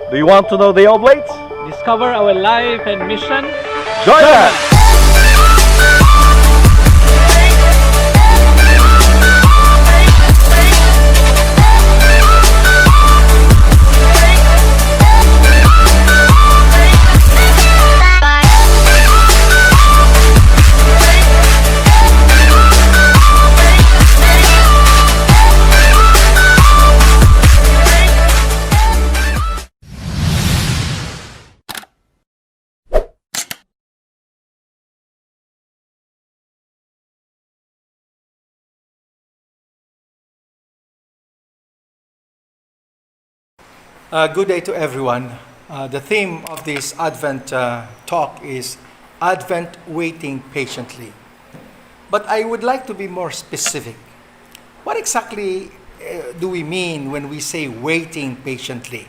Do you want to know the Oblates? Discover our life and mission. Join us! Good day to everyone. The theme of this Advent talk is Advent Waiting Patiently. But I would like to be more specific. What exactly do we mean when we say waiting patiently?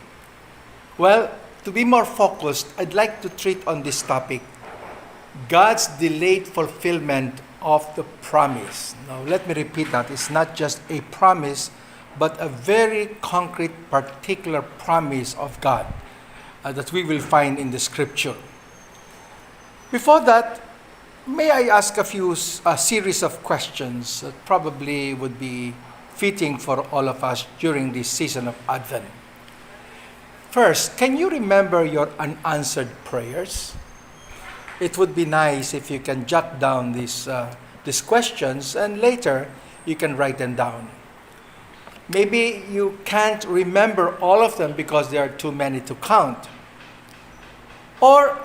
Well, to be more focused, I'd like to treat on this topic, God's delayed fulfillment of the promise. Now, let me repeat that. It's not just a promise, but a very concrete, particular promise of God that we will find in the Scripture. Before that, may I ask a series of questions that probably would be fitting for all of us during this season of Advent. First, can you remember your unanswered prayers? It would be nice if you can jot down these questions and later you can write them down. Maybe you can't remember all of them because there are too many to count. Or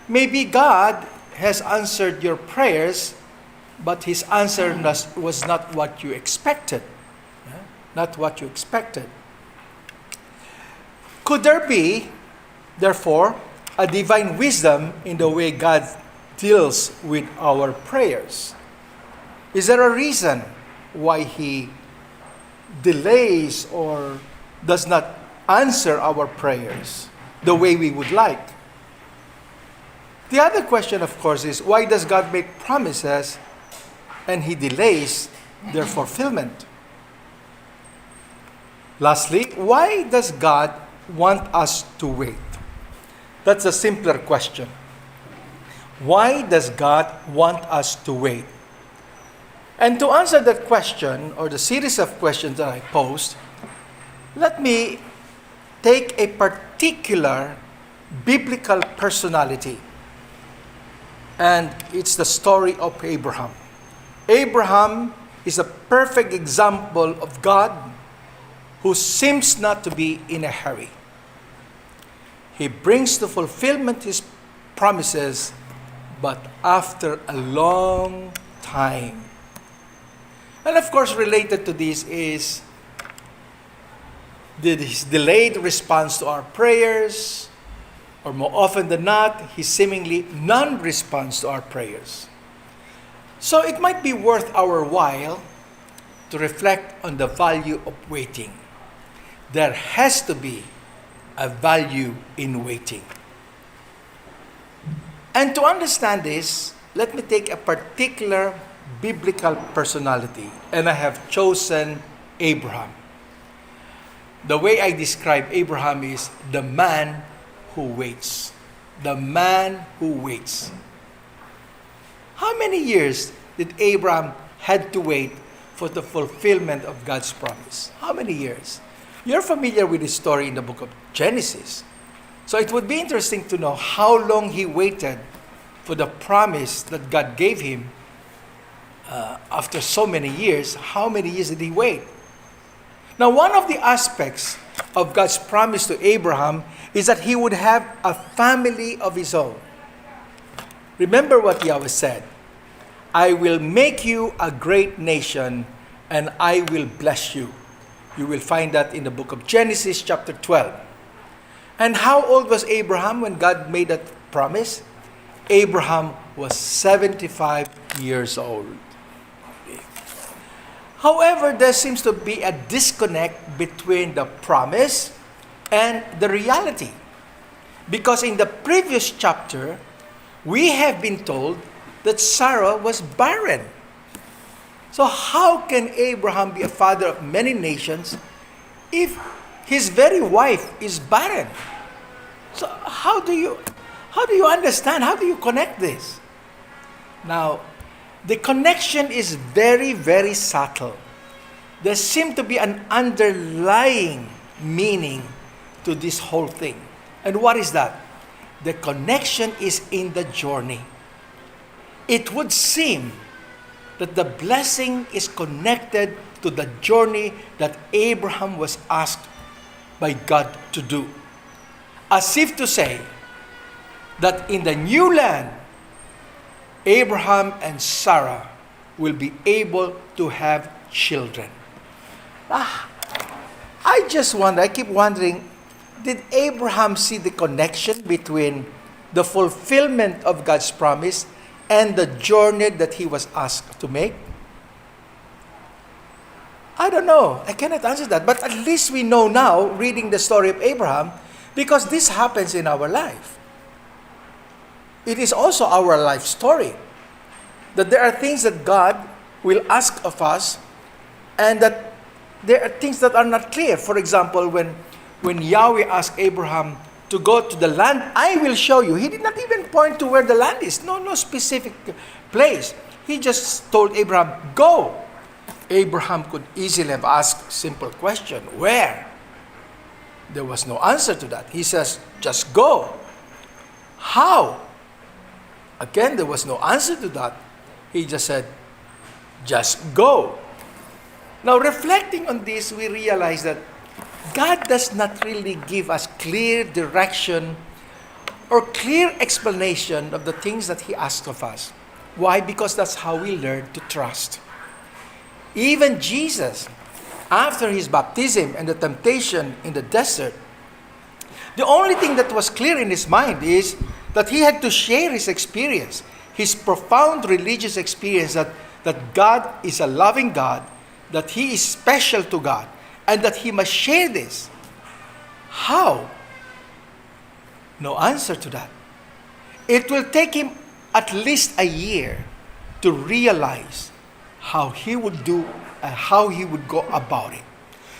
maybe God has answered your prayers, but His answer was not what you expected. Not what you expected. Could there be, therefore, a divine wisdom in the way God deals with our prayers? Is there a reason why He delays or does not answer our prayers the way we would like? The other question, of course, is why does God make promises and He delays their fulfillment? Lastly, why does God want us to wait? That's a simpler question. Why does God want us to wait? And to answer that question, or the series of questions that I posed, let me take a particular biblical personality. And it's the story of Abraham. Abraham is a perfect example of God who seems not to be in a hurry. He brings to fulfillment His promises, but after a long time. And of course, related to this is His delayed response to our prayers, or more often than not, His seemingly non-response to our prayers. So it might be worth our while to reflect on the value of waiting. There has to be a value in waiting. And to understand this, let me take a particular biblical personality, and I have chosen Abraham. The way I describe Abraham is the man who waits. The man who waits. How many years did Abraham had to wait for the fulfillment of God's promise? How many years? You're familiar with the story in the book of Genesis. So it would be interesting to know how long he waited for the promise that God gave him. After so many years, how many years did he wait? Now, one of the aspects of God's promise to Abraham is that he would have a family of his own. Remember what Yahweh said, I will make you a great nation and I will bless you. You will find that in the book of Genesis chapter 12. And how old was Abraham when God made that promise? Abraham was 75 years old. However, there seems to be a disconnect between the promise and the reality. Because in the previous chapter, we have been told that Sarah was barren. So how can Abraham be a father of many nations if his very wife is barren? So how do you understand? How do you connect this? Now, the connection is very, very subtle. There seems to be an underlying meaning to this whole thing. And what is that? The connection is in the journey. It would seem that the blessing is connected to the journey that Abraham was asked by God to do. As if to say that in the new land, Abraham and Sarah will be able to have children. I keep wondering, did Abraham see the connection between the fulfillment of God's promise and the journey that he was asked to make? I don't know. I cannot answer that. But at least we know now, reading the story of Abraham, because this happens in our life. It is also our life story. That there are things that God will ask of us, and that there are things that are not clear. For example, when Yahweh asked Abraham to go to the land, I will show you. He did not even point to where the land is. No specific place. He just told Abraham, go. Abraham could easily have asked a simple question, where? There was no answer to that. He says, just go. How? Again, there was no answer to that. He just said, just go. Now, reflecting on this, we realize that God does not really give us clear direction or clear explanation of the things that He asks of us. Why? Because that's how we learn to trust. Even Jesus, after His baptism and the temptation in the desert, the only thing that was clear in His mind is that He had to share His experience, His profound religious experience that God is a loving God, that He is special to God, and that He must share this. How? No answer to that. It will take Him at least a year to realize how He would do and how He would go about it.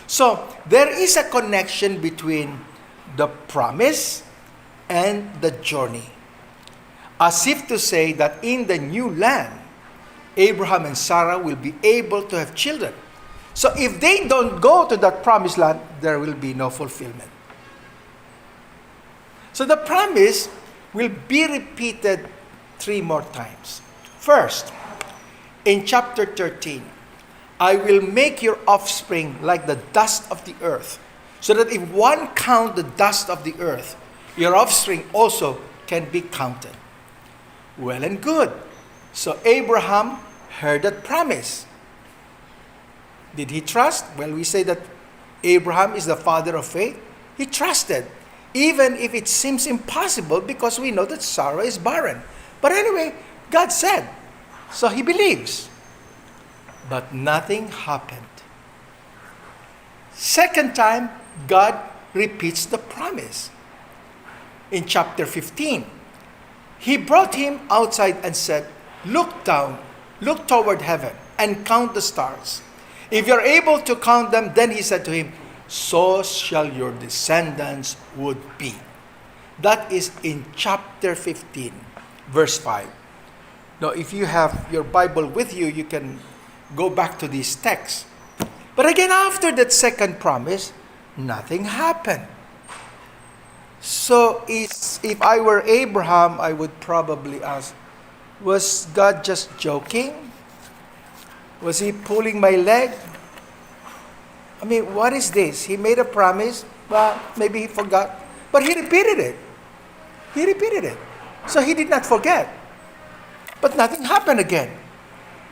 So, there is a connection between the promise and the journey. As if to say that in the new land, Abraham and Sarah will be able to have children. So if they don't go to that promised land, there will be no fulfillment. So the promise will be repeated 3 more times. First, in chapter 13, I will make your offspring like the dust of the earth, so that if one count the dust of the earth, your offspring also can be counted. Well and good. So Abraham heard that promise. Did he trust? Well, we say that Abraham is the father of faith. He trusted, even if it seems impossible, because we know that Sarah is barren. But anyway, God said, so he believes. But nothing happened. Second time, God repeats the promise. In chapter 15, He brought him outside and said, look down, look toward heaven, and count the stars. If you're able to count them, then He said to him, so shall your descendants would be. That is in chapter 15, verse 5. Now, if you have your Bible with you, you can go back to these texts. But again, after that second promise, nothing happened. So, if I were Abraham, I would probably ask, was God just joking? Was He pulling my leg? I mean, what is this? He made a promise, but maybe He forgot. But He repeated it. He repeated it. So He did not forget. But nothing happened again.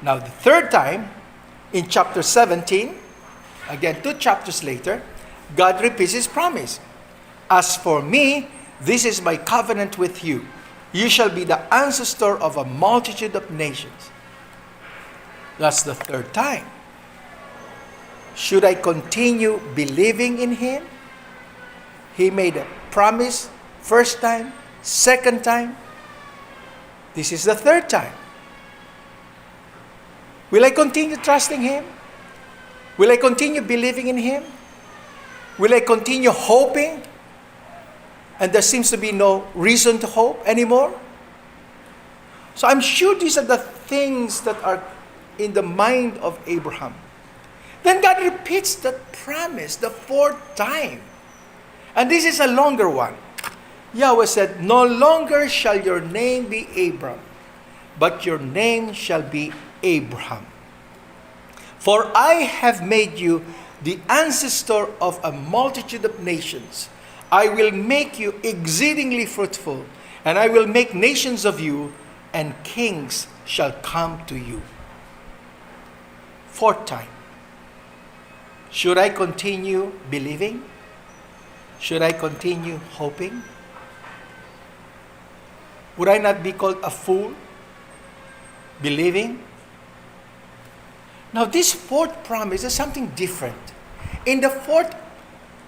Now, the third time, in chapter 17, again, 2 chapters later, God repeats His promise. As for me, this is my covenant with you. You shall be the ancestor of a multitude of nations. That's the third time. Should I continue believing in Him? He made a promise first time, second time. This is the third time. Will I continue trusting Him? Will I continue believing in Him? Will I continue hoping? and there seems to be no reason to hope anymore. So I'm sure these are the things that are in the mind of Abraham. Then God repeats that promise the fourth time. And this is a longer one. Yahweh said, "No longer shall your name be Abram, but your name shall be Abraham. For I have made you the ancestor of a multitude of nations. I will make you exceedingly fruitful, and I will make nations of you, and kings shall come to you." Fourth time. Should I continue believing? Should I continue hoping? Would I not be called a fool? Believing? Now this fourth promise is something different. In the fourth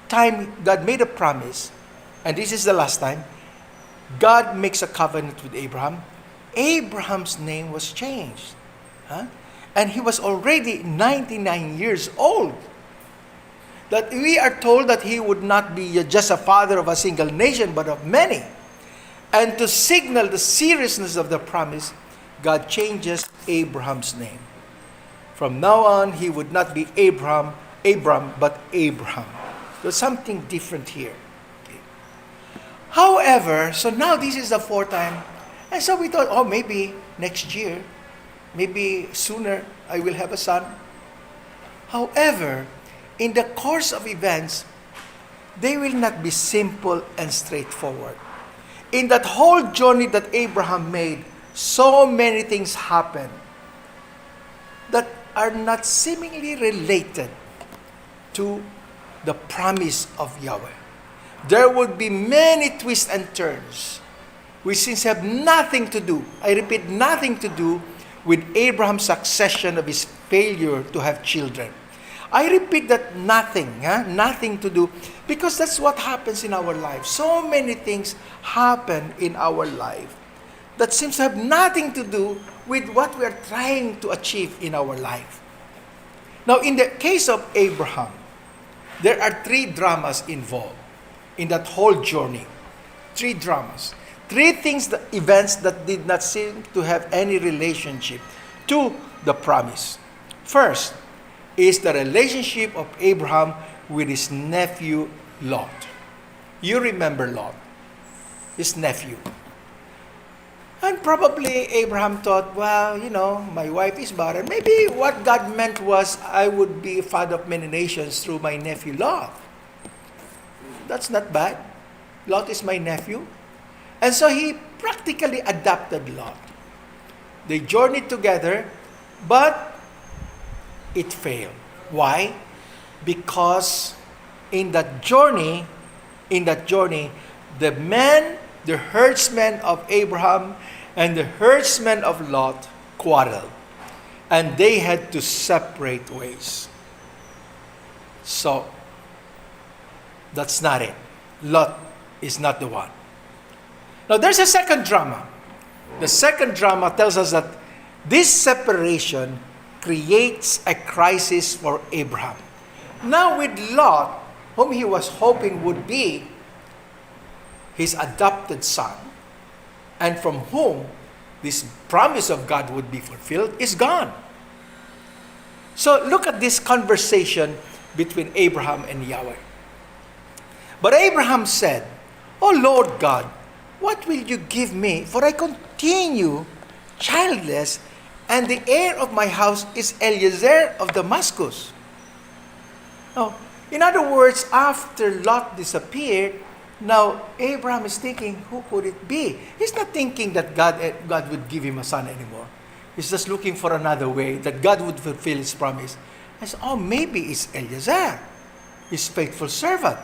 time God made a promise, and this is the last time, God makes a covenant with Abraham. Abraham's name was changed. And he was already 99 years old. That we are told that he would not be just a father of a single nation, but of many. And to signal the seriousness of the promise, God changes Abraham's name. From now on, he would not be Abram, but Abraham. There's something different here. Okay. However, so now this is the fourth time. And so we thought, oh, maybe next year, maybe sooner, I will have a son. However, in the course of events, they will not be simple and straightforward. In that whole journey that Abraham made, so many things happened that are not seemingly related to the promise of Yahweh. There would be many twists and turns, which seems to have nothing to do, I repeat, nothing to do with Abraham's succession of his failure to have children. I repeat that nothing to do, because that's what happens in our life. So many things happen in our life that seems to have nothing to do with what we are trying to achieve in our life. Now, in the case of Abraham, there are 3 dramas involved in that whole journey. 3 dramas. 3 events that did not seem to have any relationship to the promise. First is the relationship of Abraham with his nephew Lot. You remember Lot, his nephew. And probably Abraham thought, well, my wife is barren. Maybe what God meant was I would be a father of many nations through my nephew Lot. That's not bad. Lot is my nephew. And so he practically adopted Lot. They journeyed together, but it failed. Why? Because in that journey, the herdsmen of Abraham and the herdsmen of Lot quarreled, and they had to separate ways. So, that's not it. Lot is not the one. Now, there's a second drama. The second drama tells us that this separation creates a crisis for Abraham. Now with Lot, whom he was hoping would be his adopted son, and from whom this promise of God would be fulfilled, is gone. So look at this conversation between Abraham and Yahweh. But Abraham said, "O Lord God, what will you give me? For I continue childless, and the heir of my house is Eliezer of Damascus." Now, in other words, after Lot disappeared, now Abraham is thinking, who could it be? He's not thinking that God would give him a son anymore. He's just looking for another way that God would fulfill his promise. I said, oh, maybe it's Eliezer, his faithful servant.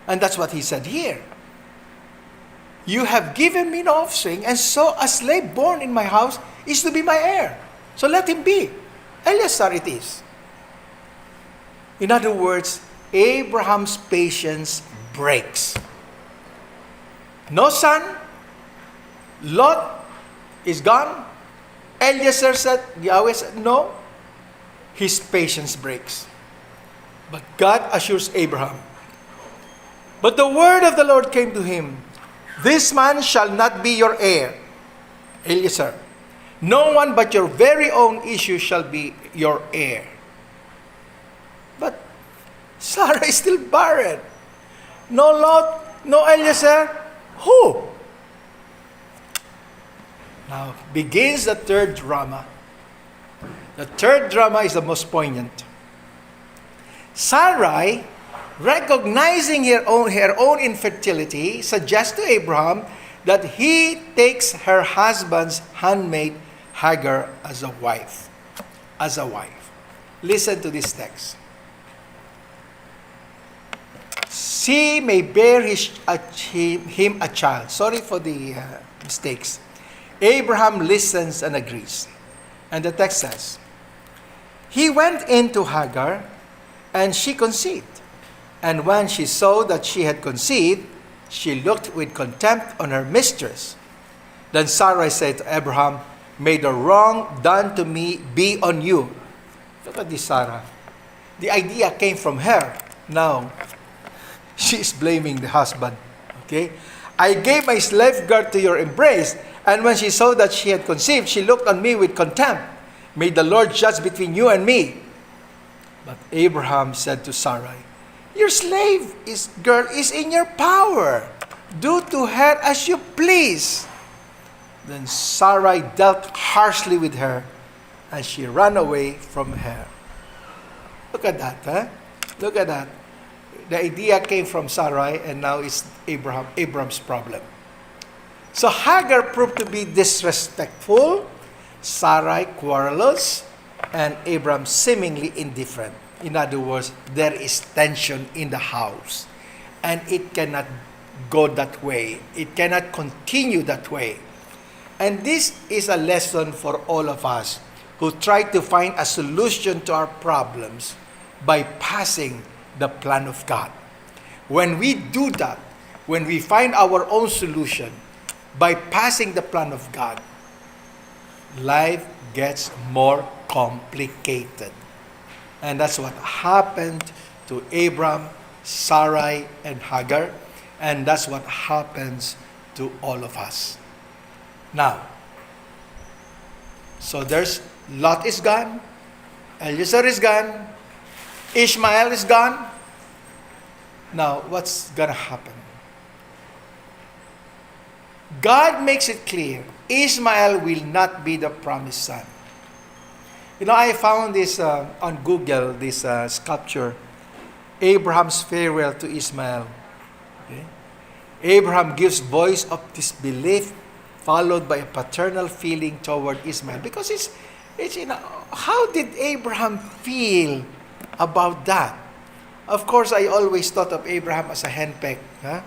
And that's what he said here. You have given me no offspring, and so a slave born in my house is to be my heir. So let him be. Eliezer it is. In other words, Abraham's patience breaks. No son. Lot is gone. Eliezer said, Yahweh said no. His patience breaks. But God assures Abraham, But the word of the Lord came to him, this man shall not be your heir, Eliezer. No one but your very own issue shall be your heir. But Sarah is still barren. No Lot, no Eliezer. Who? Now begins the third drama. The third drama is the most poignant. Sarai, recognizing her own infertility, suggests to Abraham that he takes her husband's handmaid Hagar as a wife. As a wife. Listen to this text. She may bear him a child. Sorry for the mistakes. Abraham listens and agrees. And the text says, he went in to Hagar, and she conceived. And when she saw that she had conceived, she looked with contempt on her mistress. Then Sarai said to Abraham, may the wrong done to me be on you. Look at this Sarah. The idea came from her. Now, she is blaming the husband. Okay? I gave my slave girl to your embrace, and when she saw that she had conceived, she looked on me with contempt. May the Lord judge between you and me. But Abraham said to Sarai, your slave girl is in your power. Do to her as you please. Then Sarai dealt harshly with her, and she ran away from her. Look at that, huh? Look at that. The idea came from Sarai, and now it's Abraham's problem. So Hagar proved to be disrespectful, Sarai querulous, and Abraham seemingly indifferent. In other words, there is tension in the house, and it cannot go that way. It cannot continue that way. And this is a lesson for all of us who try to find a solution to our problems by passing the plan of God. When we do that, when we find our own solution by passing the plan of God, life gets more complicated. And that's what happened to Abram, Sarai, and Hagar. And that's what happens to all of us. Now, so there's Lot is gone, Eliezer is gone, Ishmael is gone. Now, what's going to happen? God makes it clear, Ishmael will not be the promised son. You know, I found this on Google, this sculpture, Abraham's farewell to Ishmael. Okay? Abraham gives voice of disbelief, followed by a paternal feeling toward Ishmael. Because it's you know, how did Abraham feel about that? Of course, I always thought of Abraham as a henpecked. Huh?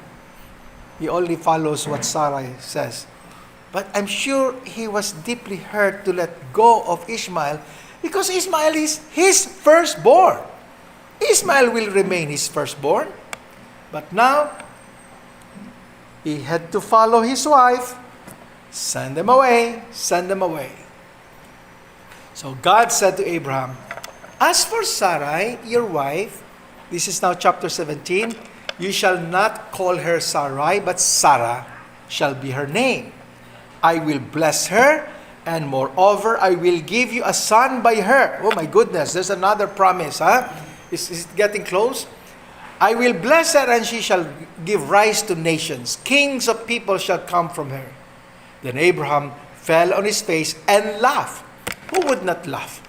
He only follows what Sarai says. But I'm sure he was deeply hurt to let go of Ishmael, because Ishmael is his firstborn. Ishmael will remain his firstborn. But now, he had to follow his wife. Send them away. Send them away. So God said to Abraham, as for Sarai, your wife, this is now chapter 17, you shall not call her Sarai, but Sarah shall be her name. I will bless her, and moreover, I will give you a son by her. Oh my goodness, there's another promise, huh? Is it getting close? I will bless her, and she shall give rise to nations. Kings of people shall come from her. Then Abraham fell on his face and laughed. Who would not laugh?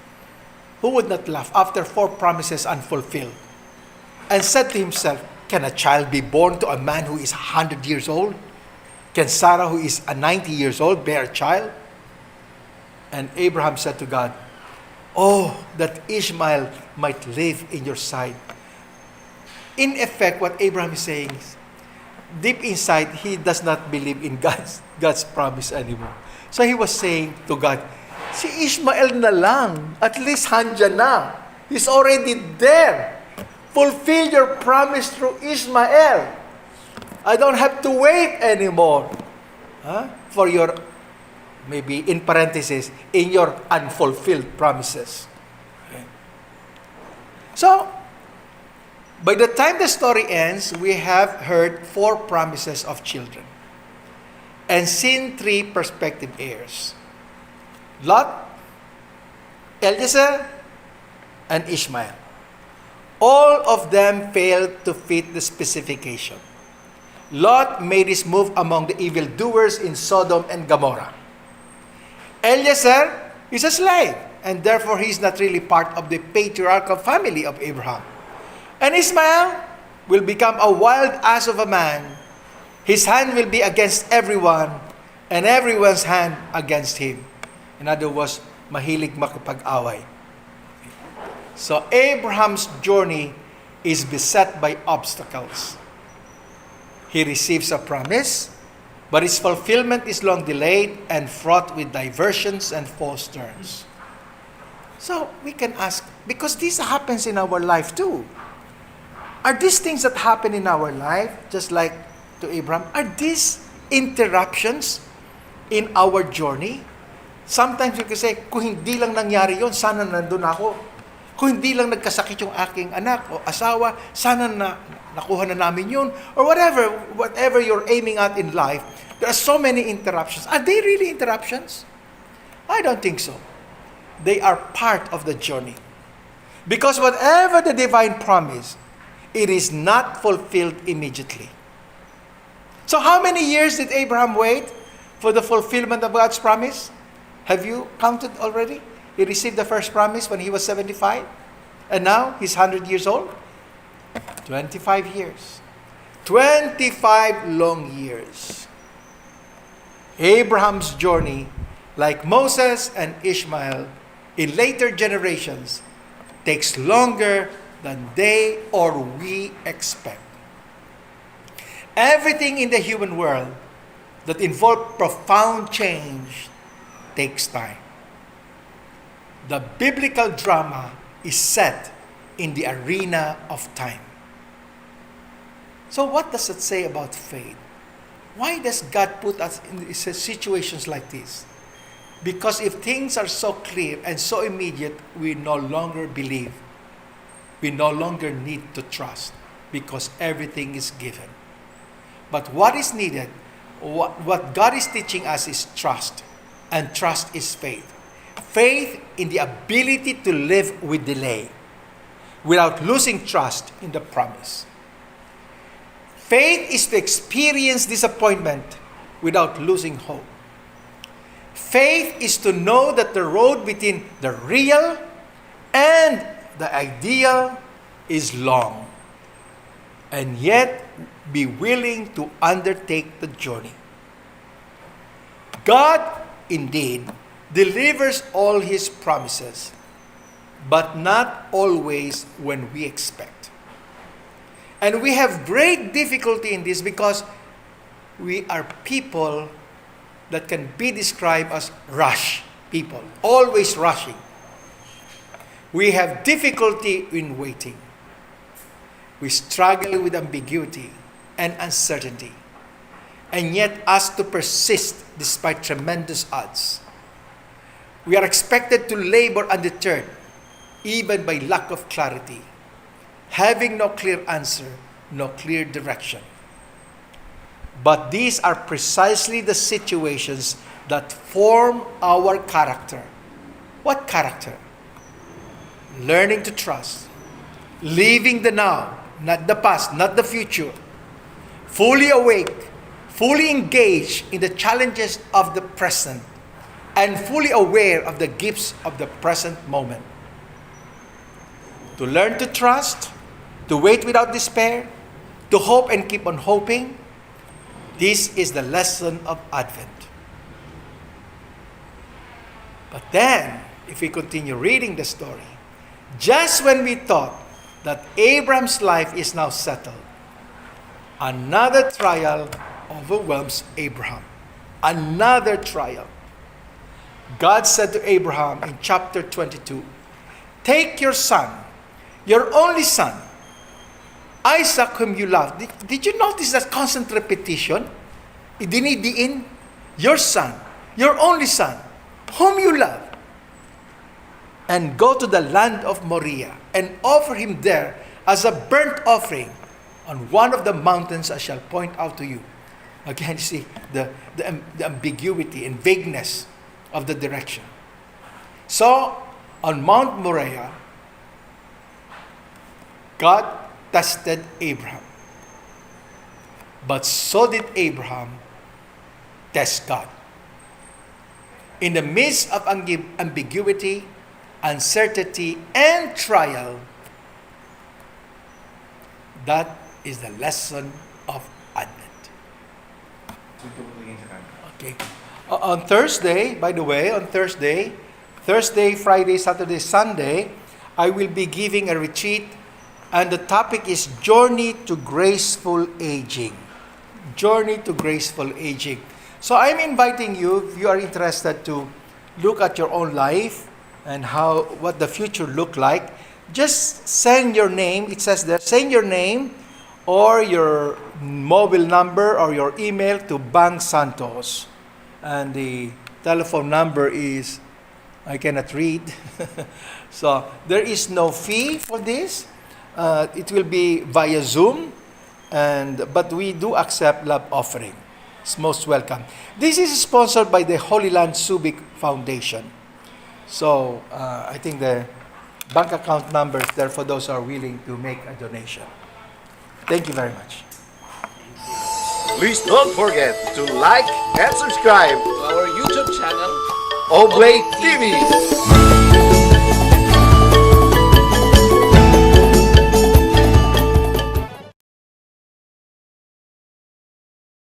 Who would not laugh after 4 promises unfulfilled? And said to himself, can a child be born to a man who is 100 years old? Can Sarah, who is 90 years old, bear a child? And Abraham said to God, oh, that Ishmael might live in your sight. In effect, what Abraham is saying is, deep inside, he does not believe in God's promise anymore. So he was saying to God, si Ishmael na lang, at least handyan na. He's already there. Fulfill your promise through Ishmael. I don't have to wait anymore for your, maybe in parentheses, in your unfulfilled promises. Okay. So, By the time the story ends, we have heard 4 promises of children and seen 3 prospective heirs: Lot, Eliezer, and Ishmael. All of them failed to fit the specification. Lot made his move among the evildoers in Sodom and Gomorrah. Eliezer is a slave, and therefore he is not really part of the patriarchal family of Abraham. And Ishmael will become a wild ass of a man. His hand will be against everyone, and everyone's hand against him. In other words, mahilig makipag-away. So Abraham's journey is beset by obstacles. He receives a promise, but its fulfillment is long delayed and fraught with diversions and false turns. So we can ask, because this happens in our life too. Are these things that happen in our life, just like to Abraham, are these interruptions in our journey? Sometimes we can say, kung hindi lang nangyari yon, sana nandun ako. Kung hindi lang nagkasakit yung aking anak o asawa, sana nakuha na namin yun. Or whatever you're aiming at in life, there are so many interruptions. Are they really interruptions? I don't think so. They are part of the journey. Because whatever the divine promise, it is not fulfilled immediately. So how many years did Abraham wait for the fulfillment of God's promise? Have you counted already? He received the first promise when he was 75. And now he's 100 years old. 25 years. 25 long years. Abraham's journey, like Moses and Ishmael, in later generations, takes longer than they or we expect. Everything in the human world that involves profound change takes time. The biblical drama is set in the arena of time. So what does it say about faith? Why does God put us in situations like this? Because if things are so clear and so immediate, we no longer believe. We no longer need to trust because everything is given. But what is needed, what God is teaching us is trust. And trust is faith. Faith in the ability to live with delay without losing trust in the promise. Faith is to experience disappointment without losing hope. Faith is to know that the road between the real and the ideal is long, and yet be willing to undertake the journey. God, indeed, delivers all His promises, but not always when we expect. And we have great difficulty in this because we are people that can be described as rush people, always rushing. We have difficulty in waiting. We struggle with ambiguity and uncertainty, and yet asked to persist despite tremendous odds. We are expected to labor undeterred, even by lack of clarity, having no clear answer, no clear direction. But these are precisely the situations that form our character. What character? Learning to trust, living the now, not the past, not the future, fully awake, fully engaged in the challenges of the present, and fully aware of the gifts of the present moment. To learn to trust, to wait without despair, to hope and keep on hoping, this is the lesson of Advent. But then, if we continue reading the story, just when we thought that Abraham's life is now settled, another trial overwhelms Abraham. Another trial. God said to Abraham in chapter 22, "Take your son, your only son, Isaac whom you love." Did you notice that constant repetition? Idinidiin, your son, your only son, whom you love, and go to the land of Moriah and offer him there as a burnt offering on one of the mountains I shall point out to you. Again, you see the ambiguity and vagueness of the direction. So, on Mount Moriah, God tested Abraham. But so did Abraham test God. In the midst of ambiguity, uncertainty, and trial, that is the lesson of Advent. Okay. On Thursday, by the way, Thursday, Friday, Saturday, Sunday, I will be giving a retreat, and the topic is Journey to Graceful Aging. Journey to Graceful Aging. So I'm inviting you, if you are interested, to look at your own life and what the future look like. Just send your name. It says there, send your name or your mobile number or your email to Bang Santos. And the telephone number is, I cannot read. So there is no fee for this. It will be via Zoom, but we do accept love offering. It's most welcome. This is sponsored by the Holy Land Subic Foundation. So I think the bank account number is there for those who are willing to make a donation. Thank you very much. Please don't forget to like and subscribe Our YouTube channel, Oblate TV.